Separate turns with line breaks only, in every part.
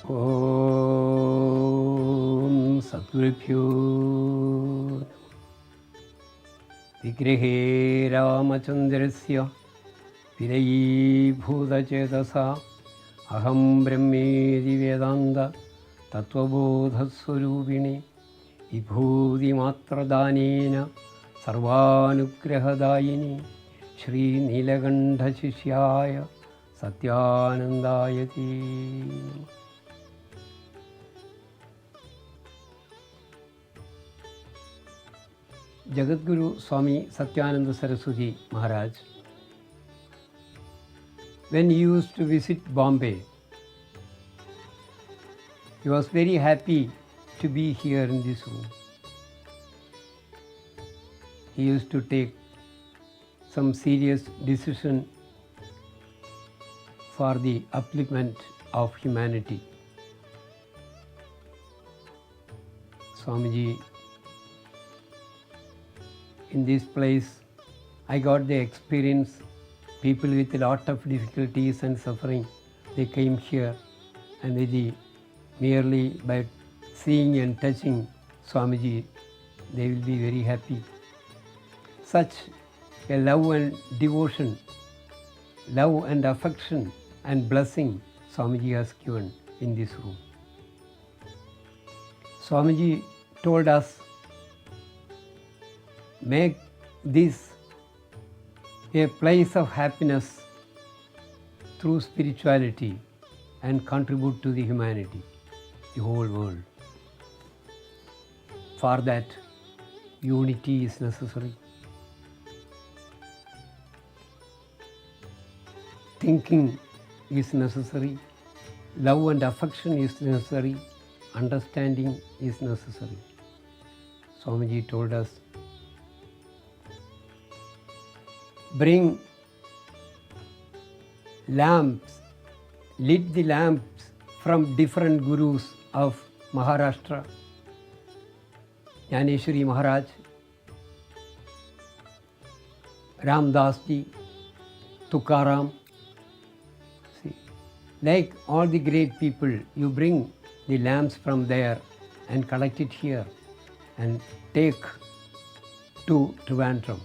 ॐ सद्गुरुभ्यो विग्रहे रामचन्द्रस्य विरयीभूतचेतसा अहं ब्रह्मेति Vedanta तत्त्वबोधस्वरूपिणि विभूतिमात्रदानेन सर्वानुग्रहदायिनि श्रीनीलकण्ठशिष्याय सत्यानन्दायति। Jagadguru Swami Satyananda Saraswati Maharaj, when he used to visit Bombay, he was very happy to be here in this room. He used to take some serious decision for the upliftment of humanity. Swamiji, in this place, I got the experience. People with a lot of difficulties and suffering, they came here, and merely by seeing and touching Swamiji, they will be very happy. Such a love and devotion, love and affection and blessing Swamiji has given in this room. Swamiji told us, make this a place of happiness through spirituality and contribute to the humanity, the whole world. For that, unity is necessary. Thinking is necessary. Love and affection is necessary. Understanding is necessary. Swamiji told us, bring lamps, lit the lamps from different gurus of Maharashtra. Jnaneshwari Maharaj, Ramdas ji, Tukaram. See, like all the great people, you bring the lamps from there and collect it here and take to Trivandrum,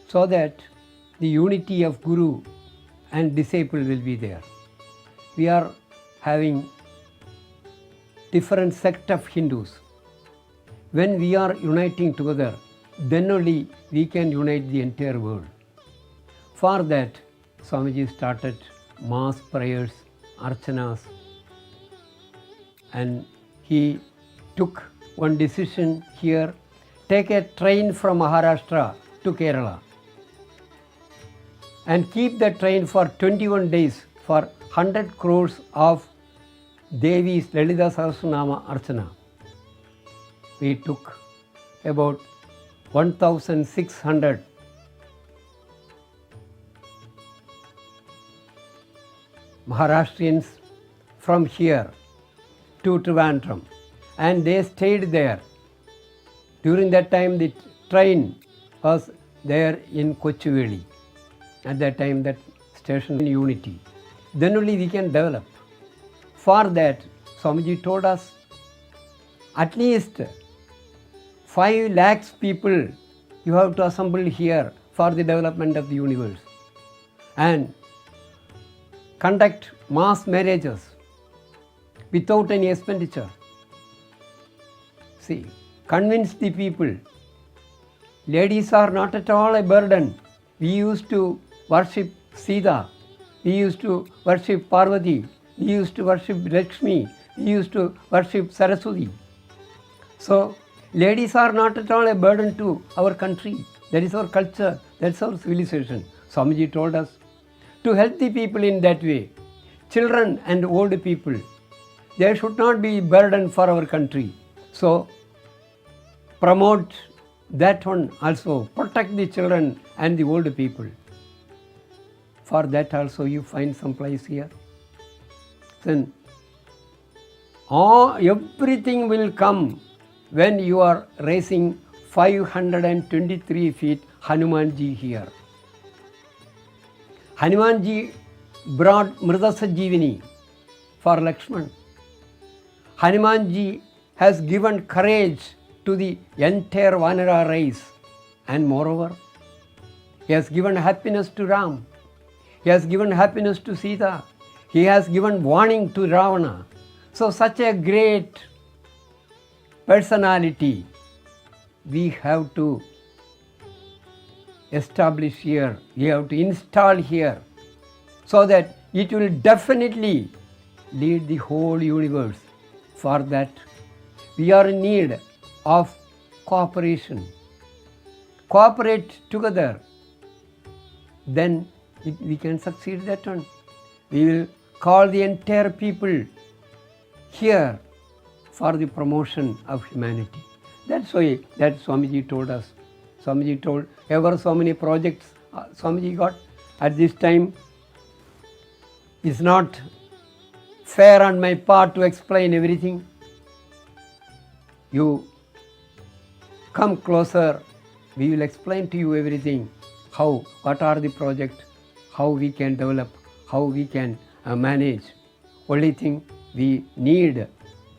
so that the unity of Guru and disciple will be there. We are having different sect of Hindus. When we are uniting together, then only we can unite the entire world. For that, Swamiji started mass prayers, archanas, and he took one decision here, take a train from Maharashtra to Kerala and keep the train for 21 days for 100 crores of Devi's Lalita Sahasranama Archana. We took about 1,600 Maharashtrians from here to Trivandrum, and they stayed there. During that time, the train was there in Kochuveli. At that time, that station in unity. Then only we can develop. For that, Swamiji told us, at least 5 lakhs people you have to assemble here for the development of the universe, and conduct mass marriages without any expenditure. See, convince the people. Ladies are not at all a burden. We used to worship Sita, we used to worship Parvati, we used to worship Lakshmi, we used to worship Saraswati. So, ladies are not at all a burden to our country. That is our culture, that's our civilization. Swamiji told us to help the people in that way. Children and old people, they should not be burden for our country. So, promote that one also, protect the children and the old people. For that also you find some place here. Then everything will come when you are raising 523 feet Hanumanji here. Hanumanji brought Mrida Sanjeevani for Lakshman. Hanumanji has given courage to the entire Vanara race, and moreover, he has given happiness to Ram. He has given happiness to Sita. He has given warning to Ravana. So such a great personality we have to establish here, we have to install here, so that it will definitely lead the whole universe. For that, we are in need of cooperation. Cooperate together, then we can succeed that one. We will call the entire people here for the promotion of humanity. That's why that Swamiji told us. Swamiji told ever so many projects Swamiji got at this time. It's not fair on my part to explain everything. You come closer, we will explain to you everything. How, what are the projects, how we can develop, how we can manage. Only thing, we need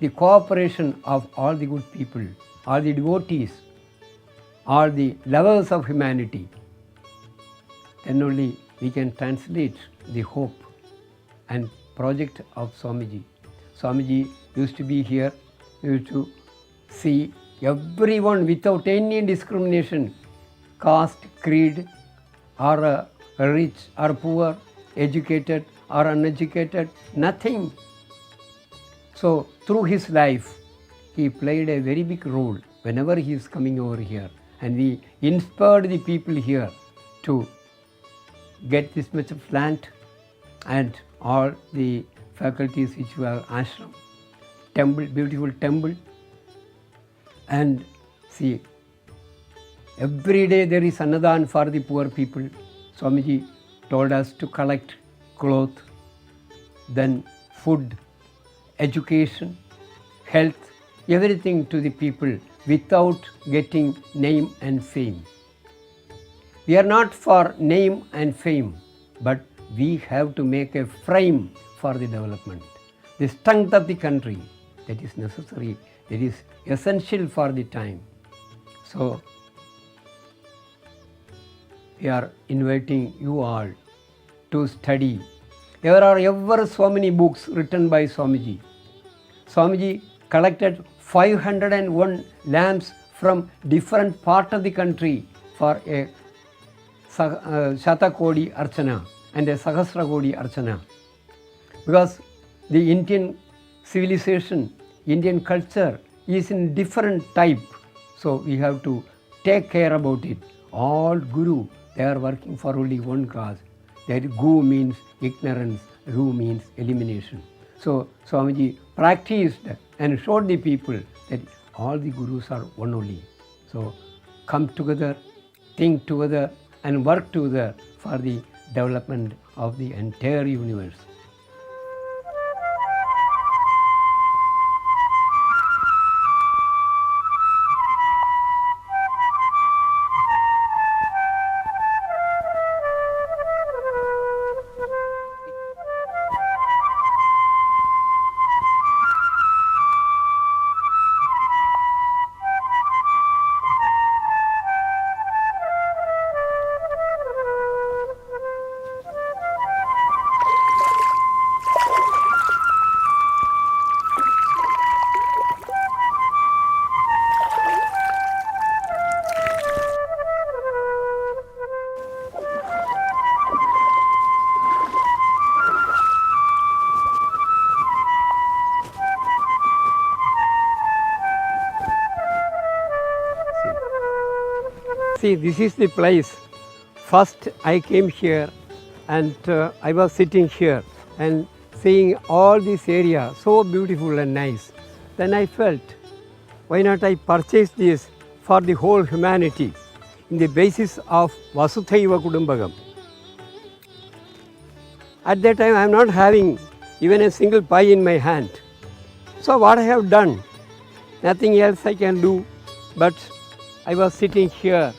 the cooperation of all the good people, all the devotees, all the lovers of humanity. Then only we can translate the hope and project of Swamiji. Swamiji used to be here, used to see everyone without any discrimination, caste, creed, or rich or poor, educated or uneducated, nothing. So through his life, he played a very big role whenever he is coming over here, and we inspired the people here to get this much of land and all the faculties which were ashram, temple, beautiful temple. And see, every day there is annadan for the poor people. Swamiji told us to collect cloth, then food, education, health, everything to the people without getting name and fame. We are not for name and fame, but we have to make a frame for the development. The strength of the country, that is necessary, that is essential for the time. So, we are inviting you all to study. There are ever so many books written by Swamiji. Swamiji collected 501 lamps from different parts of the country for a Shatakodi Archana and a Sahasrakodi Archana. Because the Indian civilization, Indian culture is in different type. So we have to take care about it. All Guru, they are working for only one cause. That Gu means ignorance, Ru means elimination. So Swamiji practiced and showed the people that all the Gurus are one only. So come together, think together, and work together for the development of the entire universe. See, this is the place. First I came here and I was sitting here and seeing all this area so beautiful and nice. Then I felt, why not I purchase this for the whole humanity in the basis of Vasudhaiva Kudumbakam. At that time I am not having even a single pie in my hand. So what I have done, nothing else I can do, but I was sitting here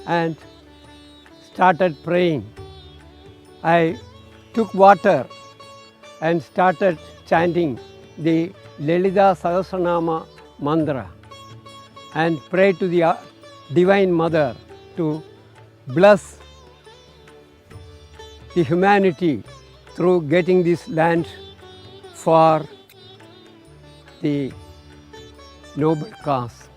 and started praying. I took water and started chanting the Lalita Sahasranama mantra and pray to the Divine Mother to bless the humanity through getting this land for the noble cause.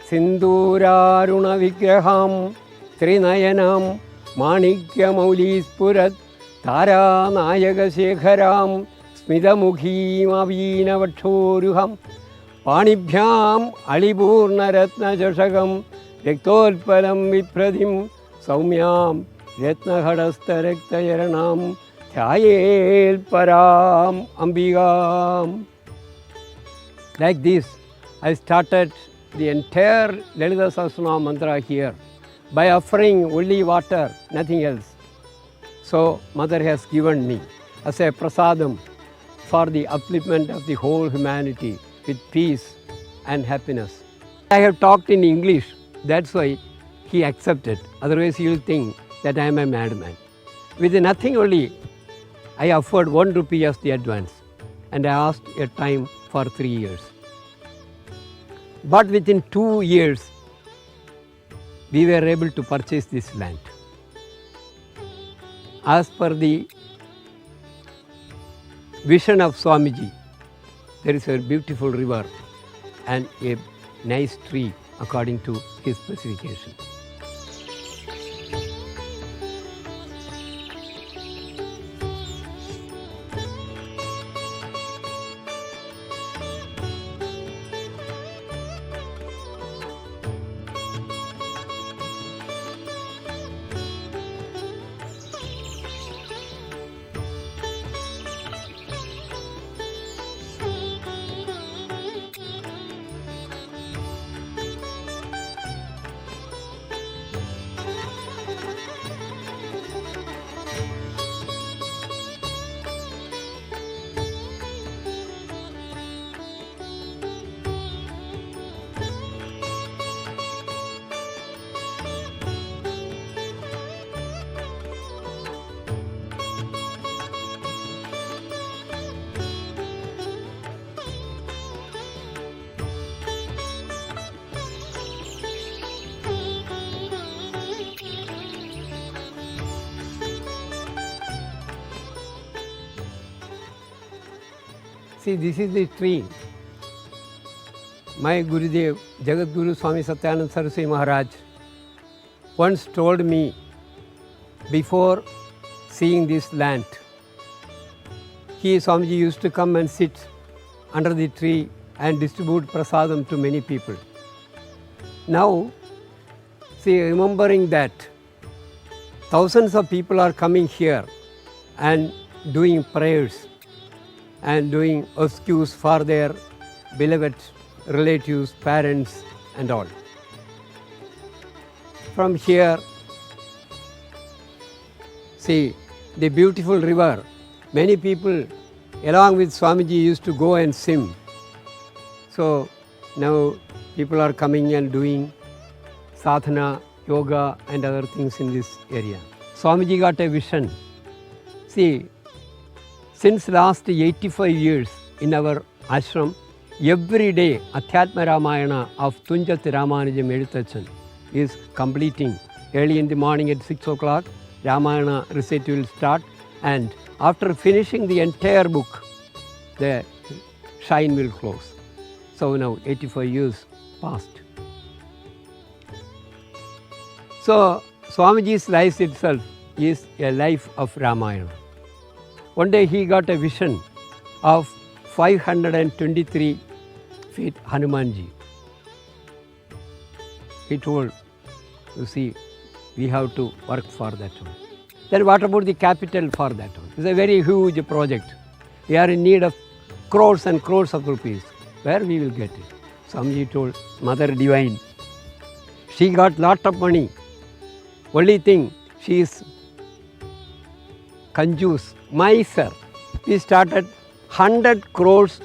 Sindhuraruna Vigraham Trinayanam Manikya Maulispurat Tara Nayaga Sekharam Smidamukhi Mavina Vachoruham Panibhyam Alipurna Ratna Jashagam Rektolpalam Vipradim Saumyam Ratna Hadasta Rekta Yaranam Thayel Param Ambigam. Like this, I started the entire Lalita Sahasranama mantra here by offering only water, nothing else. So, Mother has given me as a prasadam for the upliftment of the whole humanity with peace and happiness. I have talked in English, that's why he accepted. Otherwise, he will think that I am a madman. With nothing only, I offered 1 rupee as the advance and I asked a time for 3 years. But within 2 years, we were able to purchase this land. As per the vision of Swamiji, there is a beautiful river and a nice tree according to his specification. See, this is the tree. My Gurudev, Jagadguru Swami Satyananda Saraswati Maharaj, once told me before seeing this land, Swamiji used to come and sit under the tree and distribute prasadam to many people. Now, see, remembering that thousands of people are coming here and doing prayers and doing excuse for their beloved relatives, parents and all. From here, see the beautiful river. Many people along with Swamiji used to go and swim. So now people are coming and doing sadhana, yoga and other things in this area. Swamiji got a vision. See, since last 85 years in our ashram, every day Adhyatma Ramayana of Tunjat Ramanujam Edutachan is completing. Early in the morning at 6 o'clock, Ramayana recital will start, and after finishing the entire book, the shrine will close. So now 85 years passed. So Swamiji's life itself is a life of Ramayana. One day he got a vision of 523 feet Hanumanji. He told, you see, we have to work for that one. Then what about the capital for that one? It's a very huge project. We are in need of crores and crores of rupees. Where we will get it? Swamiji told, Mother Divine, she got lot of money. Only thing, she is conjuice, miser. We started 100 crores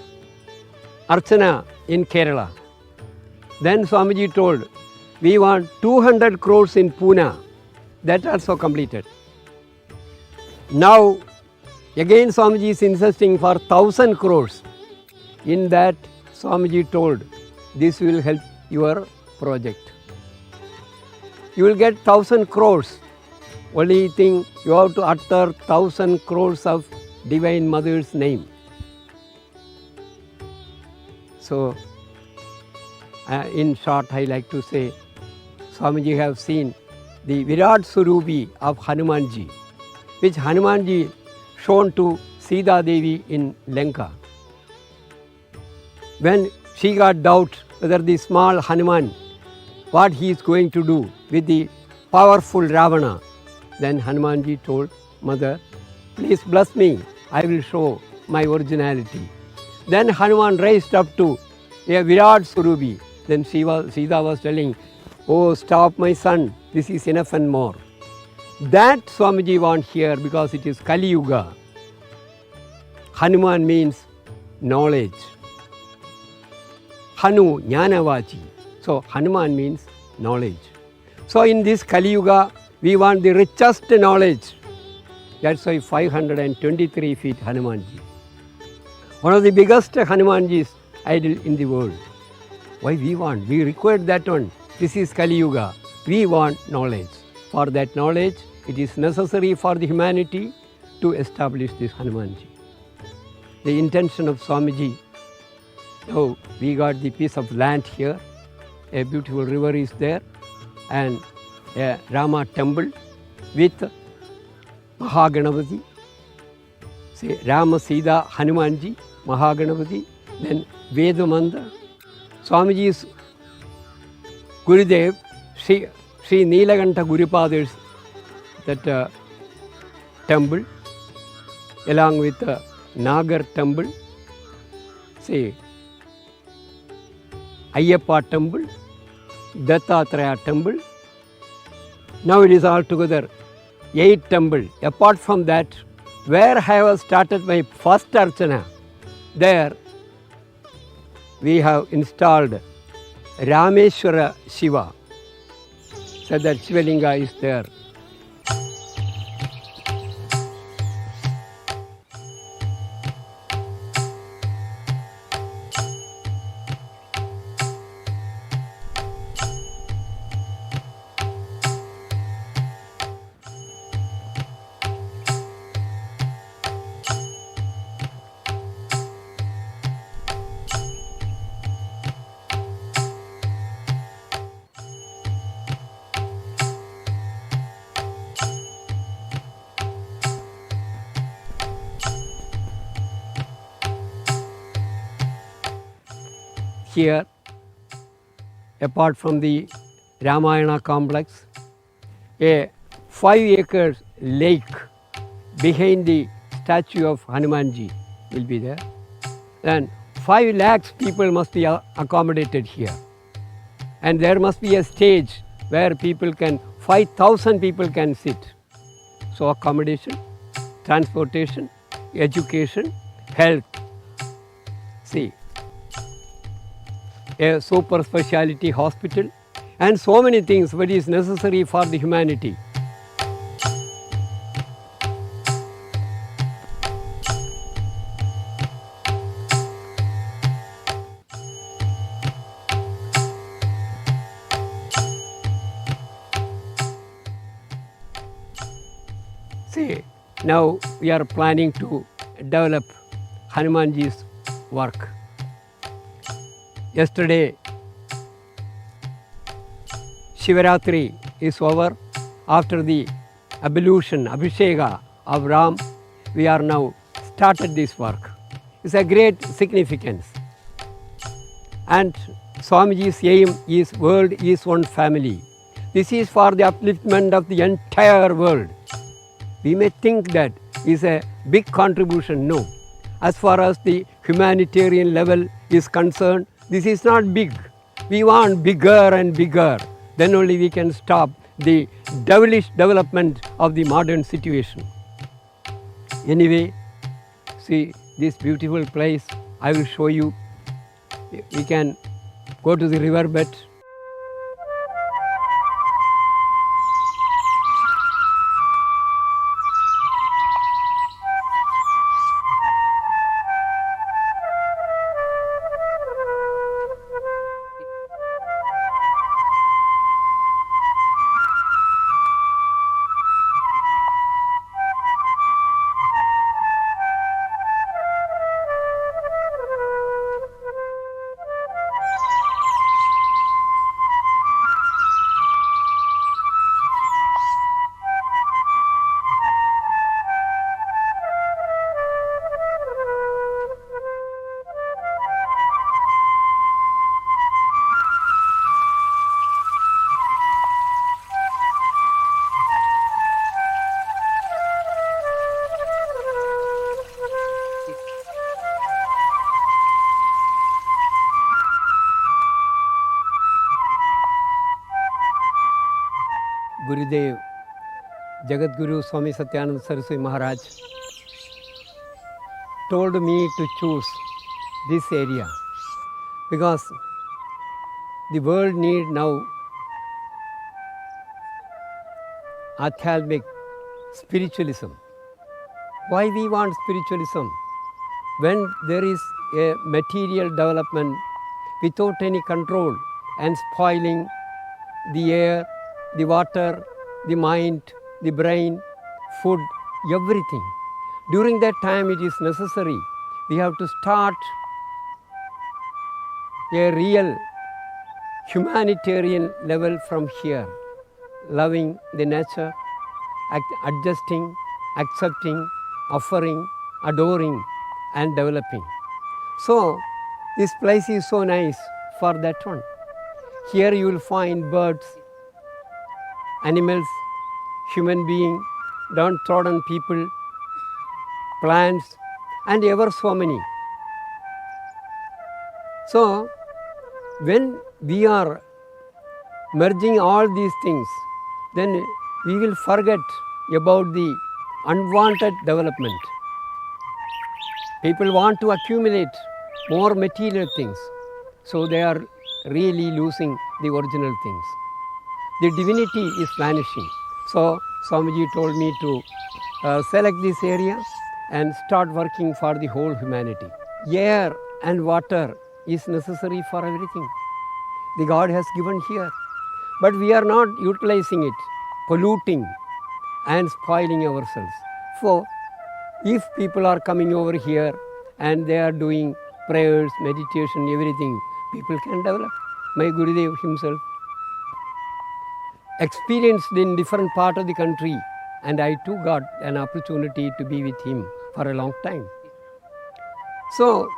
Archana in Kerala. Then Swamiji told, we want 200 crores in Pune. That also completed. Now Again Swamiji is insisting for 1,000 crores. In that Swamiji told, this will help your project. You will get 1,000 crores. Only thing, you have to utter 1,000 crores of Divine Mother's name. So, in short, I like to say, Swamiji have seen the Virat Surupi of Hanumanji, which Hanumanji shown to Sita Devi in Lanka. When she got doubt whether the small Hanuman, what he is going to do with the powerful Ravana, then Hanumanji told Mother, please bless me, I will show my originality. Then Hanuman raised up to a Virat Surupi. Then Sita was telling, oh stop my son, this is enough and more. That Swamiji want here because it is Kali Yuga. Hanuman means knowledge. Hanu, Jnanavachi. So Hanuman means knowledge. So in this Kali Yuga, we want the richest knowledge. That's why 523 feet Hanumanji. One of the biggest Hanumanji's idol in the world. Why we want? We require that one. This is Kali Yuga. We want knowledge. For that knowledge, it is necessary for the humanity to establish this Hanumanji. The intention of Swamiji, oh, we got the piece of land here, a beautiful river is there, and a Rama temple with Mahaganapati. Say Rama, Sita, Hanumanji, Mahaganapati, then Vedamanda. Swamiji's Gurudev, Sri Neelakanta Guripadar's that temple, along with Nagar temple, say Ayyappa temple, Dattatreya temple. Now it is altogether 8 temples. Apart from that, where I have started my first Archana, there we have installed Rameshwara Shiva. So that Shivalinga is there. Here, apart from the Ramayana complex, a 5-acre lake behind the statue of Hanumanji will be there. Then 5 lakhs people must be accommodated here. And there must be a stage where 5,000 people can sit. So accommodation, transportation, education, health. See, a super speciality hospital, and so many things what is necessary for the humanity. See, now we are planning to develop Hanumanji's work. Yesterday, Shivaratri is over. After the ablution, Abhisheka of Ram, we are now started this work. It's a great significance. And Swamiji's aim is world is one family. This is for the upliftment of the entire world. We may think that is a big contribution. No. As far as the humanitarian level is concerned, this is not big. We want bigger and bigger. Then only we can stop the devilish development of the modern situation. Anyway, see this beautiful place. I will show you. We can go to the riverbed. Gurudev, Jagadguru Swami Satyananda Saraswati Maharaj told me to choose this area because the world need now Adhyatmic spiritualism. Why we want spiritualism? When there is a material development without any control and spoiling the air, the water, the mind, the brain, food, everything. During that time it is necessary. We have to start a real humanitarian level from here, loving the nature, adjusting, accepting, offering, adoring and developing. So this place is so nice for that one. Here you will find birds, animals, human being, downtrodden people, plants and ever so many. So when we are merging all these things, then we will forget about the unwanted development. People want to accumulate more material things, so they are really losing the original things. The divinity is vanishing. So Swamiji told me to select this area and start working for the whole humanity. Air and water is necessary for everything. The God has given here. But we are not utilizing it, polluting and spoiling ourselves. So if people are coming over here and they are doing prayers, meditation, everything, people can develop. My Gurudev himself experienced in different part of the country, and I too got an opportunity to be with him for a long time. So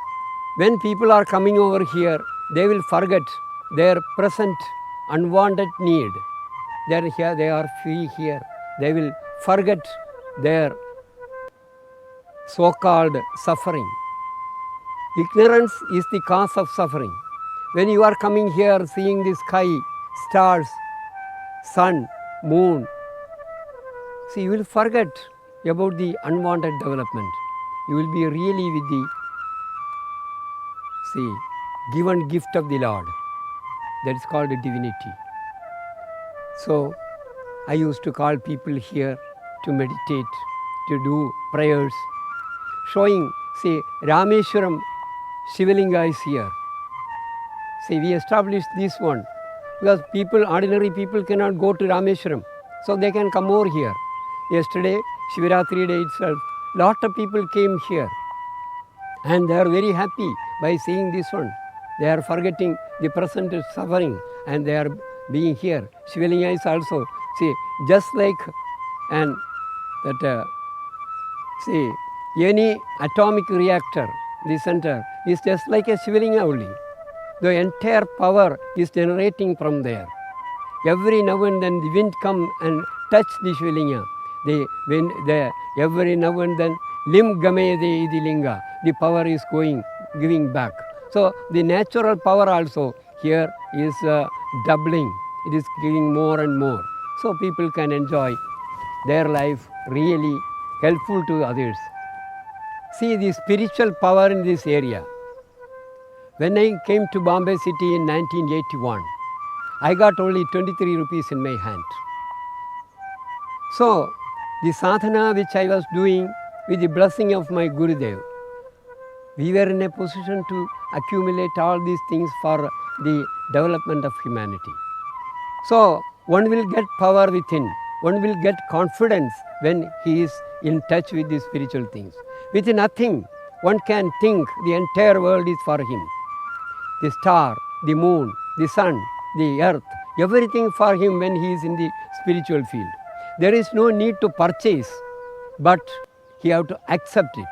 when people are coming over here, they will forget their present unwanted need. They are here, they are free here. They will forget their so-called suffering. Ignorance is the cause of suffering. When you are coming here, seeing the sky, stars, sun, moon, see, you will forget about the unwanted development. You will be really with the given gift of the Lord. That is called a divinity. So I used to call people here to meditate, to do prayers, showing, see, Rameshwaram Shivalinga is here. See, we established this one because ordinary people cannot go to Rameshwaram, so they can come over here. Yesterday, Shivaratri day itself, lot of people came here and they are very happy by seeing this one. They are forgetting the present suffering and they are being here. Shivalinga is also, see, just like any atomic reactor, the center is just like a Shivalinga only. The entire power is generating from there. Every now and then the wind come and touch the Shivalinga. Every now and then lim game de idilinga, the power is giving back. So the natural power also here is doubling. It is giving more and more. So people can enjoy their life really helpful to others. See the spiritual power in this area. When I came to Bombay city in 1981, I got only 23 rupees in my hand. So the sadhana which I was doing with the blessing of my Gurudev, we were in a position to accumulate all these things for the development of humanity. So one will get power within, one will get confidence when he is in touch with the spiritual things. With nothing, one can think the entire world is for him. The star, the moon, the sun, the earth, everything for him when he is in the spiritual field. There is no need to purchase, but he have to accept it.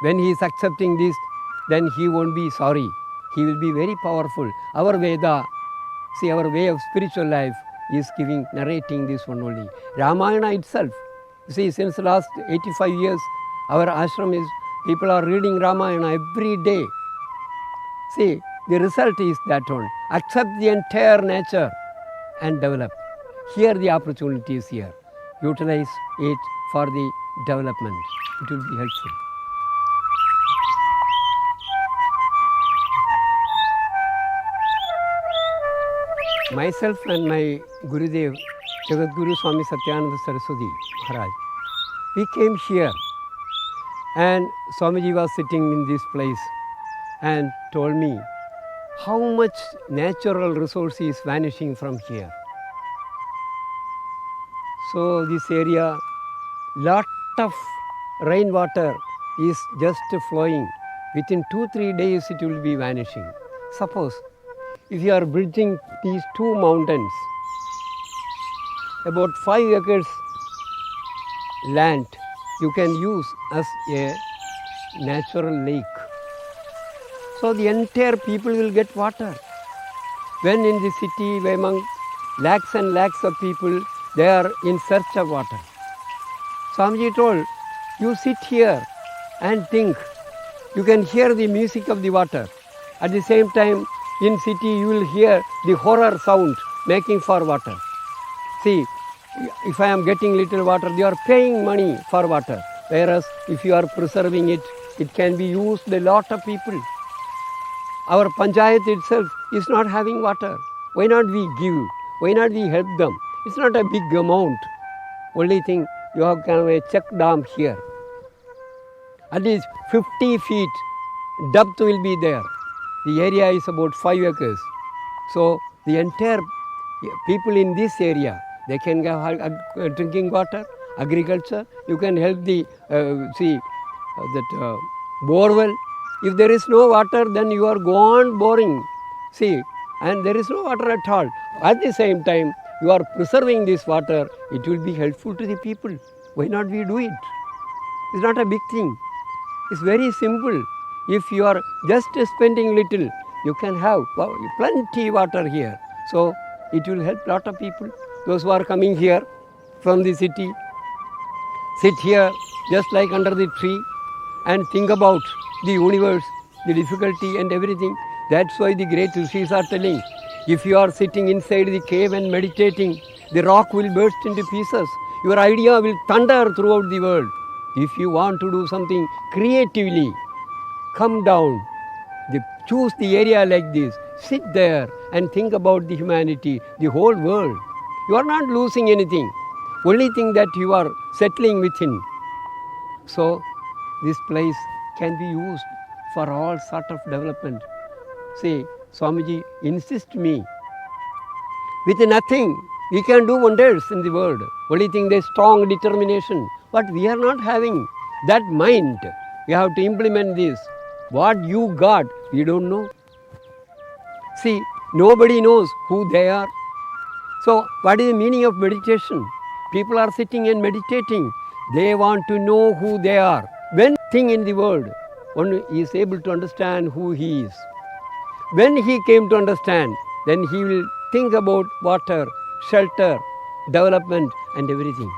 When he is accepting this, then he won't be sorry. He will be very powerful. Our Veda, see, our way of spiritual life is narrating this one only. Ramayana itself, see, since the last 85 years, our ashram is, people are reading Ramayana every day. See, the result is that one. Accept the entire nature and develop. Here the opportunity is here. Utilize it for the development. It will be helpful. Myself and my Gurudev, Jagadguru Swami Satyananda Saraswati Maharaj, we came here and Swamiji was sitting in this place and told me how much natural resource is vanishing from here. So this area, lot of rainwater is just flowing. Within 2-3 days it will be vanishing. Suppose if you are bridging these two mountains, about 5 acres land you can use as a natural lake. So the entire people will get water. When in the city among lakhs and lakhs of people, they are in search of water. Swamiji told, you sit here and think. You can hear the music of the water. At the same time, in city you will hear the horror sound making for water. See, if I am getting little water, they are paying money for water. Whereas if you are preserving it, it can be used by a lot of people. Our panchayat itself is not having water. Why not we give? Why not we help them? It's not a big amount. Only thing, you have kind of a check dam here. At least 50 feet depth will be there. The area is about 5 acres. So the entire people in this area, they can have drinking water, agriculture. You can help the, borewell. If there is no water, then you are gone boring. See, and there is no water at all. At the same time, you are preserving this water. It will be helpful to the people. Why not we do it? It's not a big thing. It's very simple. If you are just spending little, you can have plenty water here. So it will help lot of people. Those who are coming here from the city, sit here just like under the tree and think about the universe, the difficulty and everything. That's why the great rishis are telling, if you are sitting inside the cave and meditating, the rock will burst into pieces. Your idea will thunder throughout the world. If you want to do something creatively, come down, choose the area like this, sit there and think about the humanity, the whole world. You are not losing anything. Only thing that you are settling within. So this place can be used for all sort of development. See, Swamiji insists me, with nothing we can do wonders in the world. Only thing, there is strong determination. But we are not having that mind. We have to implement this. What you got, we don't know. See, nobody knows who they are. So what is the meaning of meditation? People are sitting and meditating. They want to know who they are. When thing in the world, one is able to understand who he is. When he came to understand, then he will think about water, shelter, development and everything.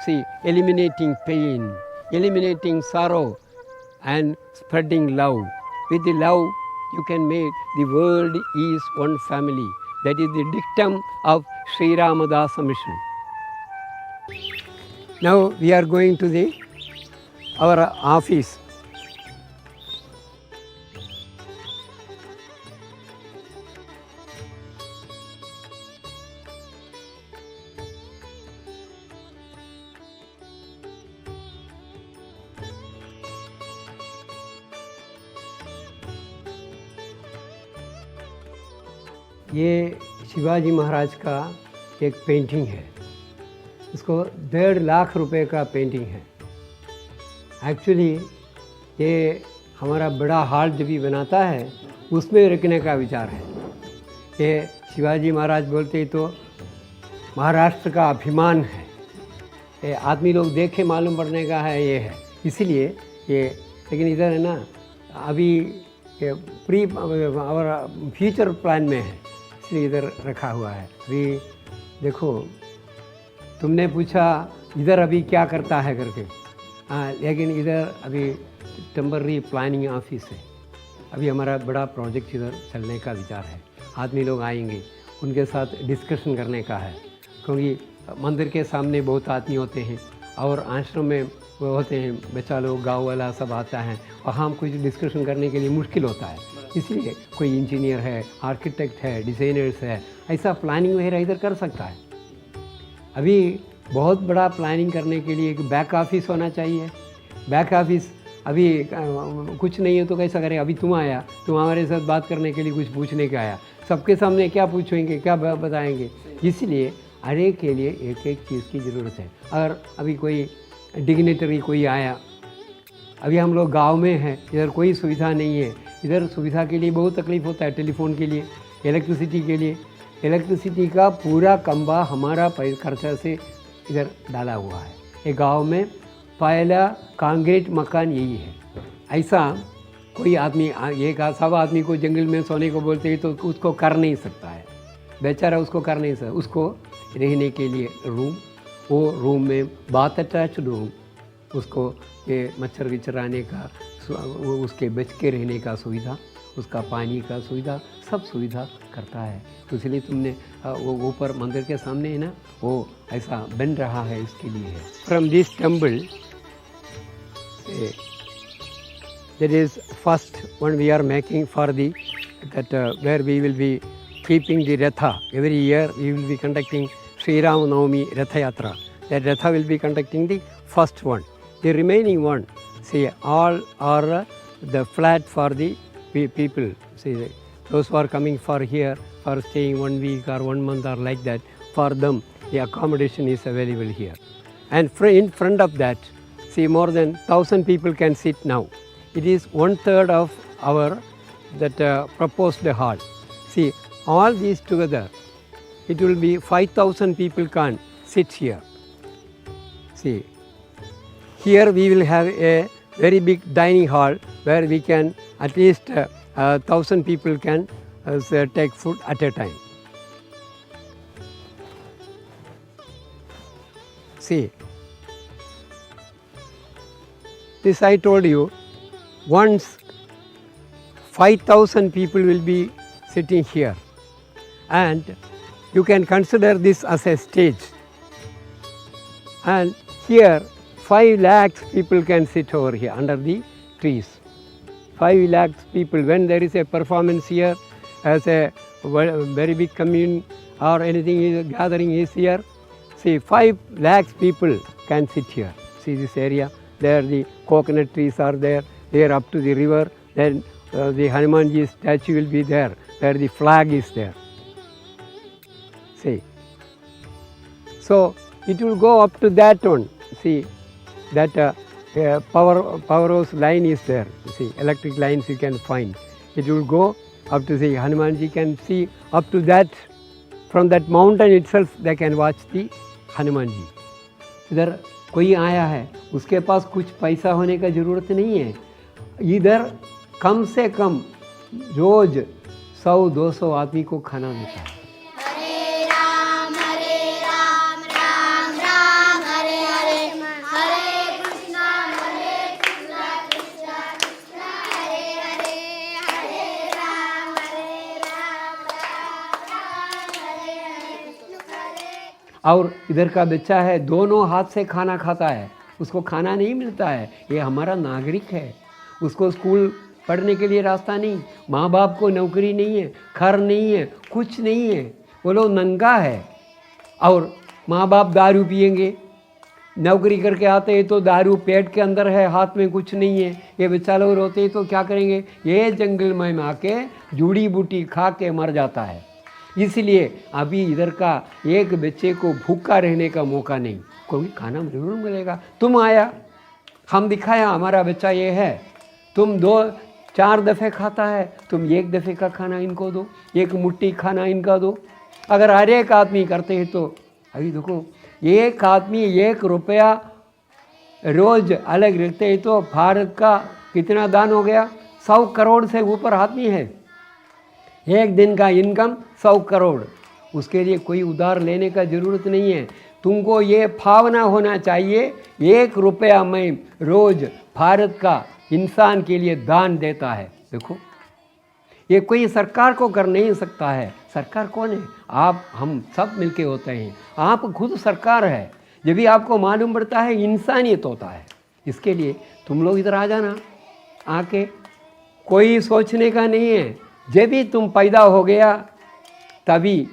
See, eliminating pain, eliminating sorrow and spreading love. With the love, you can make the world is one family. That is the dictum of Sri Ramadasa mission. Now we are going to our office. ये शिवाजी महाराज का एक painting है, इसको 1.5 लाख रुपए का painting है। Actually ये हमारा बड़ा हॉल जब भी बनाता है उसमें रखने का विचार है। ये शिवाजी महाराज बोलते तो महाराष्ट्र का अभिमान है, ये आदमी लोग देखे मालूम पड़ने का है, ये है इसलिए ये। लेकिन इधर है ना, अभी ये प्री और फ्यूचर प्लान में है, इसलिए इधर रखा हुआ है। अभी देखो, तुमने पूछा इधर अभी क्या करता है करके, लेकिन इधर अभी टेम्पररी प्लानिंग ऑफिस है। अभी हमारा बड़ा प्रोजेक्ट इधर चलने का विचार है। आदमी लोग आएंगे, उनके साथ डिस्कशन करने का है। क्योंकि मंदिर के सामने बहुत आदमी होते हैं और आश्रम में वो होते हैं, बच्चा लोग, गाँव वाला सब आता है, वहाँ कुछ डिस्कशन करने के लिए मुश्किल होता है। इसलिए कोई इंजीनियर है, आर्किटेक्ट है, डिज़ाइनर्स है, ऐसा प्लानिंग वगैरह इधर कर सकता है। अभी बहुत बड़ा प्लानिंग करने के लिए एक बैक ऑफिस होना चाहिए। बैक ऑफिस अभी कुछ नहीं है तो कैसा करें? अभी तुम आया, तुम हमारे साथ बात करने के लिए कुछ पूछने का आया, सबके सामने क्या पूछेंगे, क्या बताएंगे? इसलिए हर एक के लिए एक एक चीज़ की ज़रूरत है। अगर अभी कोई डिग्नेटरी कोई आया, अभी हम लोग गांव में हैं, इधर कोई सुविधा नहीं है, इधर सुविधा के लिए बहुत तकलीफ़ होता है, टेलीफोन के लिए, इलेक्ट्रिसिटी के लिए। इलेक्ट्रिसिटी का पूरा खंबा हमारा खर्चा से इधर डाला हुआ है। ये गांव में पहला कांक्रीट मकान यही है। ऐसा कोई आदमी, एक सब आदमी को जंगल में सोने को बोलते हैं तो उसको कर नहीं सकता है, बेचारा उसको कर नहीं सकता। उसको रहने के लिए रूम, वो रूम में बाथ अटैच रूम, उसको ये मच्छर विचराने का, वो उसके बच के रहने का सुविधा, उसका पानी का सुविधा, सब सुविधा करता है। तो इसलिए तुमने वो ऊपर मंदिर के सामने है ना, वो ऐसा बन रहा है, इसके लिए है। From this temple that is first one we are making for the that where we will be keeping the Ratha. Every year we will be conducting Sri Ram Navami Ratha Yatra. That Ratha will be conducting the first one. The remaining one, see, all are the flat for the people. See, those who are coming for here for staying 1 week or 1 month or like that, for them the accommodation is available here. And in front of that, see, more than 1,000 people can sit now. It is 1/3 of our that proposed hall. See, all these together, it will be 5,000 people can sit here. See, here we will have a very big dining hall where we can at least 1,000 people can take food at a time. See, this I told you, once 5,000 people will be sitting here, and you can consider this as a stage, and here 5 lakhs people can sit over here under the trees. 5 lakhs people, when there is a performance here, as a very big commune or anything is gathering is here, see, 5 lakhs people can sit here. See this area, there the coconut trees are there, there up to the river, then the Hanumanji statue will be there, where the flag is there. See, so it will go up to that one. See, that power house line is there. See, electric lines you can find. It will go up to the Hanumanji can see up to that. From that mountain itself they can watch the Hanumanji. इधर कोई आया है, उसके पास कुछ पैसा होने का ज़रूरत नहीं है। इधर कम से कम रोज 100-200 आदमी को खाना मिलता है।
हरे राम राम राम हरे हरे, हरे कृष्णा कृष्णा कृष्णा हरे हरे, हरे राम राम हरे हरे।
और इधर का बच्चा है, दोनों हाथ से खाना खाता है, उसको खाना नहीं मिलता है। ये हमारा नागरिक है, उसको स्कूल पढ़ने के लिए रास्ता नहीं, माँ बाप को नौकरी नहीं है, घर नहीं है, कुछ नहीं है, वो लोग नंगा है। और माँ बाप दारू पिएंगे, नौकरी करके आते हैं तो दारू पेट के अंदर है, हाथ में कुछ नहीं है, ये बच्चा लोग रोते हैं तो क्या करेंगे? ये जंगल में आके जूड़ी बूटी खा के मर जाता है। इसलिए अभी इधर का एक बच्चे को भूखा रहने का मौका नहीं, क्योंकि खाना जरूर मिलेगा। तुम आया, हम दिखाया हमारा बच्चा ये है, तुम 2-4 दफ़े खाता है, तुम 1 दफ़े का खाना इनको दो, 1 मुट्ठी खाना इनका दो। अगर हर एक आदमी करते हैं तो अभी देखो, एक आदमी 1 रुपया रोज़ अलग रखते हैं तो भारत का कितना दान हो गया? 100 करोड़ से ऊपर आदमी है, एक दिन का इनकम 100 करोड़। उसके लिए कोई उधार लेने का ज़रूरत नहीं है। तुमको ये भावना होना चाहिए, 1 रुपया मैं रोज़ भारत का इंसान के लिए दान देता है। देखो, ये कोई सरकार को कर नहीं सकता है। सरकार कौन है? आप हम सब मिलके होते हैं। आप खुद सरकार है। जब भी आपको मालूम पड़ता है इंसानियत होता है। इसके लिए तुम लोग इधर आ जाना, आके कोई सोचने का नहीं है। जब भी तुम पैदा हो गया तभी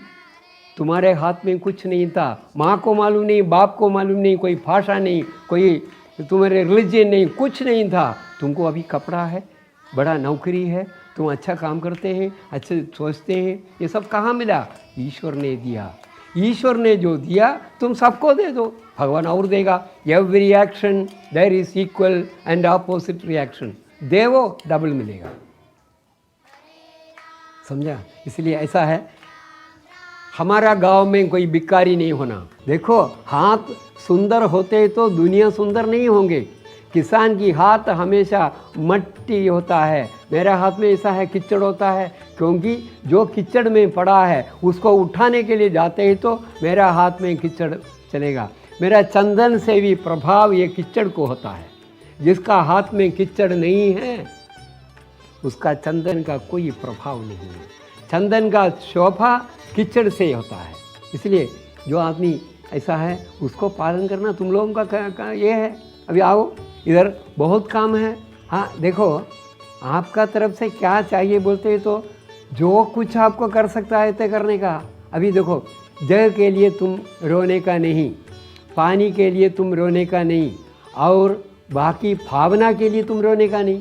तुम्हारे हाथ में कुछ नहीं था। माँ को मालूम नहीं, बाप को मालूम नहीं, कोई भाषा नहीं, कोई तुम्हारे रिलीजन नहीं, कुछ नहीं था। तुमको अभी कपड़ा है, बड़ा नौकरी है, तुम अच्छा काम करते हैं, अच्छे सोचते हैं। ये सब कहाँ मिला? ईश्वर ने दिया। ईश्वर ने जो दिया तुम सबको दे दो, भगवान और देगा। Every action there is equal and opposite reaction. देवो डबल मिलेगा। समझा? इसलिए ऐसा है, हमारा गांव में कोई भिखारी नहीं होना। देखो, हाथ सुंदर होते तो दुनिया सुंदर नहीं होंगे। किसान की हाथ हमेशा मट्टी होता है। मेरा हाथ में ऐसा है, कीचड़ होता है, क्योंकि जो कीचड़ में पड़ा है उसको उठाने के लिए जाते हैं तो मेरा हाथ में कीचड़ चलेगा। मेरा चंदन से भी प्रभाव ये कीचड़ को होता है। जिसका हाथ में कीचड़ नहीं है उसका चंदन का कोई प्रभाव नहीं है। चंदन का शोभा कीचड़ से होता है। इसलिए जो आदमी ऐसा है उसको पालन करना तुम लोगों का ये है। अभी आओ, इधर बहुत काम है। हाँ देखो, आपका तरफ से क्या चाहिए बोलते हैं तो जो कुछ आपको कर सकता है तय करने का। अभी देखो, जल के लिए तुम रोने का नहीं, पानी के लिए तुम रोने का नहीं, और बाकी भावना के लिए तुम रोने का नहीं,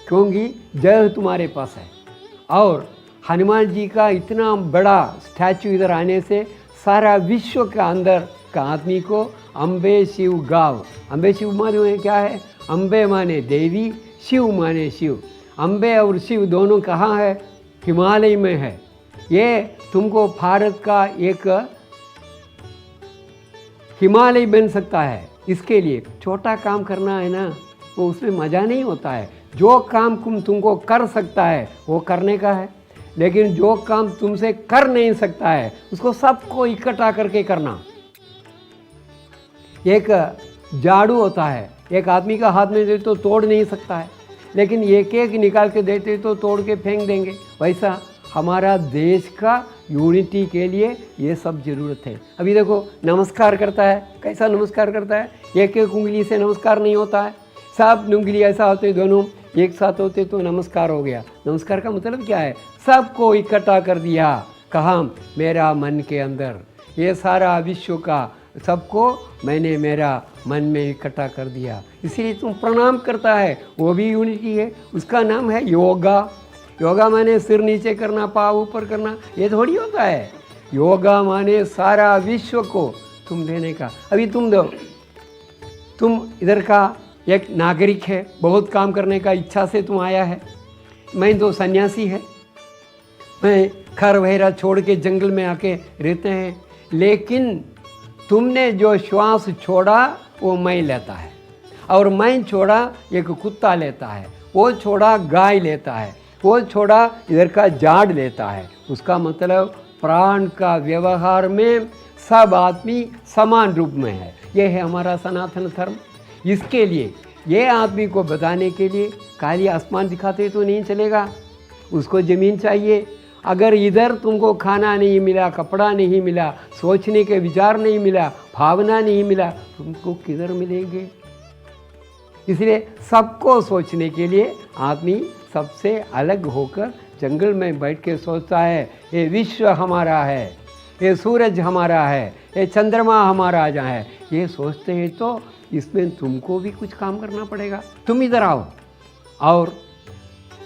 क्योंकि जल तुम्हारे पास है। और हनुमान जी का इतना बड़ा स्टैचू इधर आने से सारा विश्व के अंदर का आदमी को अम्बे शिव गाव। अम्बे शिव माने क्या है? अम्बे माने देवी, शिव माने शिव। अम्बे और शिव दोनों कहाँ है? हिमालय में है। ये तुमको भारत का एक हिमालय बन सकता है। इसके लिए छोटा काम करना है ना, वो उसमें मज़ा नहीं होता है। जो काम तुमको कर सकता है वो करने का है, लेकिन जो काम तुमसे कर नहीं सकता है उसको सबको इकट्ठा करके करना। एक झाड़ू होता है, एक आदमी का हाथ में दे तो तोड़ नहीं सकता है, लेकिन एक एक निकाल के देते तो तोड़ के फेंक देंगे। वैसा हमारा देश का यूनिटी के लिए ये सब ज़रूरत है। अभी देखो, नमस्कार करता है, कैसा नमस्कार करता है? एक एक उंगली से नमस्कार नहीं होता है, सब उंगली ऐसा होते, दोनों एक साथ होते तो नमस्कार हो गया। नमस्कार का मतलब क्या है? सबको इकट्ठा कर दिया। कहाँ? मेरा मन के अंदर। ये सारा विश्व का सबको मैंने मेरा मन में इकट्ठा कर दिया। इसीलिए तुम प्रणाम करता है, वो भी यूनिटी है। उसका नाम है योगा। योगा माने सिर नीचे करना, पाँव ऊपर करना, ये थोड़ी होता है। योगा माने सारा विश्व को तुम देने का। अभी तुम दो, तुम इधर का एक नागरिक है, बहुत काम करने का इच्छा से तुम आया है। मैं तो सन्यासी है, मैं घर वगैरह छोड़ के जंगल में आके रहते हैं, लेकिन तुमने जो श्वास छोड़ा वो मैं लेता है, और मैं छोड़ा एक कुत्ता लेता है, वो छोड़ा गाय लेता है, वो छोड़ा इधर का झाड़ लेता है। उसका मतलब प्राण का व्यवहार में सब आदमी समान रूप में है। ये है हमारा सनातन धर्म। इसके लिए ये आदमी को बताने के लिए खाली आसमान दिखाते तो नहीं चलेगा, उसको ज़मीन चाहिए। अगर इधर तुमको खाना नहीं मिला, कपड़ा नहीं मिला, सोचने के विचार नहीं मिला, भावना नहीं मिला, तुमको किधर मिलेंगे? इसलिए सबको सोचने के लिए आदमी सबसे अलग होकर जंगल में बैठ के सोचता है, ये विश्व हमारा है, ये सूरज हमारा है, ये चंद्रमा हमारा जहाँ है। ये सोचते हैं तो इसमें तुमको भी कुछ काम करना पड़ेगा। तुम इधर आओ और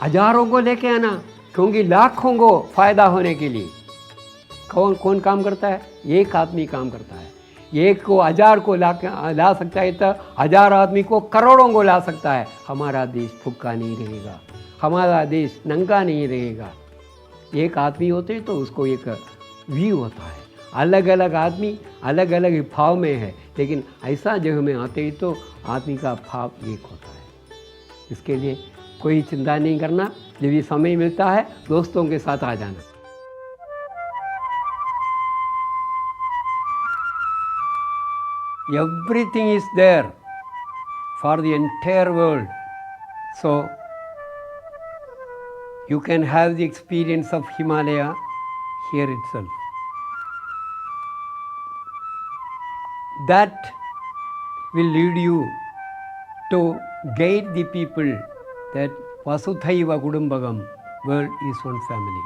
हजारों को लेके आना, क्योंकि लाखों को फायदा होने के लिए कौन कौन काम करता है? एक आदमी काम करता है। एक को हजार को ला सकता है तो हजार आदमी को करोड़ों को ला सकता है। हमारा देश भूखा नहीं रहेगा, हमारा देश नंगा नहीं रहेगा। एक आदमी होते तो उसको एक व्यू होता है। अलग अलग आदमी अलग अलग भाव में है, लेकिन ऐसा जगह में आते ही तो आदमी का भाव एक होता है। इसके लिए कोई चिंता नहीं करना, जब भी समय मिलता है दोस्तों के साथ आ जाना। Everything is there for the entire world. So You can have the experience of Himalaya here itself. That will lead you to guide the people that Vasudhaiva Kudumbagam, world is one family.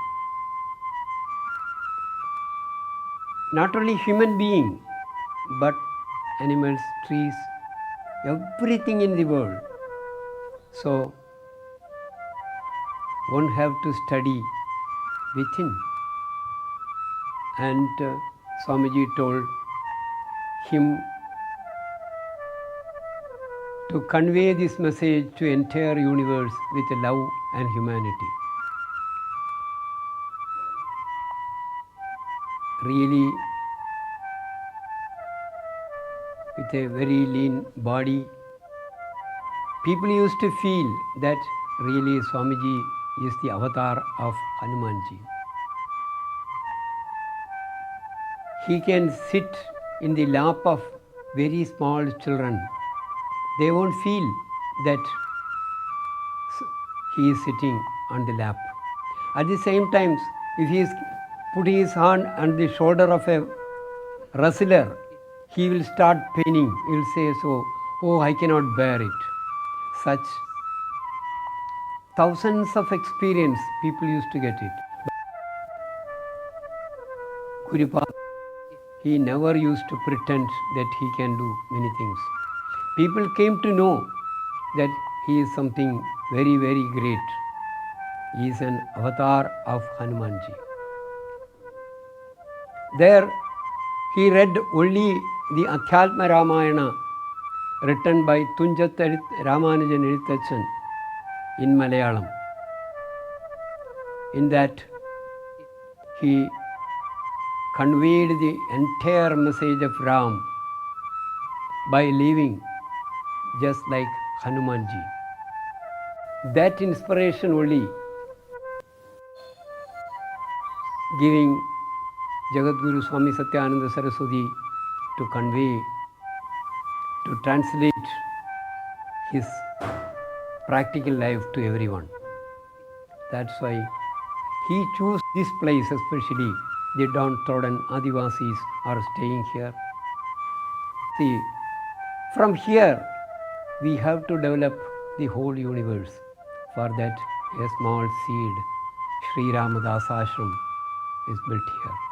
Not only human being, but animals, trees, everything in the world. So, one have to study within. And Swamiji told him to convey this message to entire universe with love and humanity. Really, with a very lean body, people used to feel that really Swamiji is the avatar of Hanumanji. He can sit in the lap of very small children. They won't feel that he is sitting on the lap. At the same time, if he is putting his hand on the shoulder of a wrestler, he will start paining. He will say, so, oh, I cannot bear it. Such thousands of experience people used to get it. Gurupad, he never used to pretend that he can do many things. People came to know that he is something very, very great. He is an avatar of Hanumanji. There, he read only the Adhyatma Ramayana written by Tunjat Ramanujan Elithachan in Malayalam. In that, he conveyed the entire message of Ram by living just like Hanumanji. That inspiration only giving Jagadguru Swami Satyananda Saraswati to convey, to translate his practical life to everyone. That's why he chose this place, especially the downtrodden Adivasis are staying here. See, from here we have to develop the whole universe. For that, a small seed, Sri Ramadasa Ashram, is built here.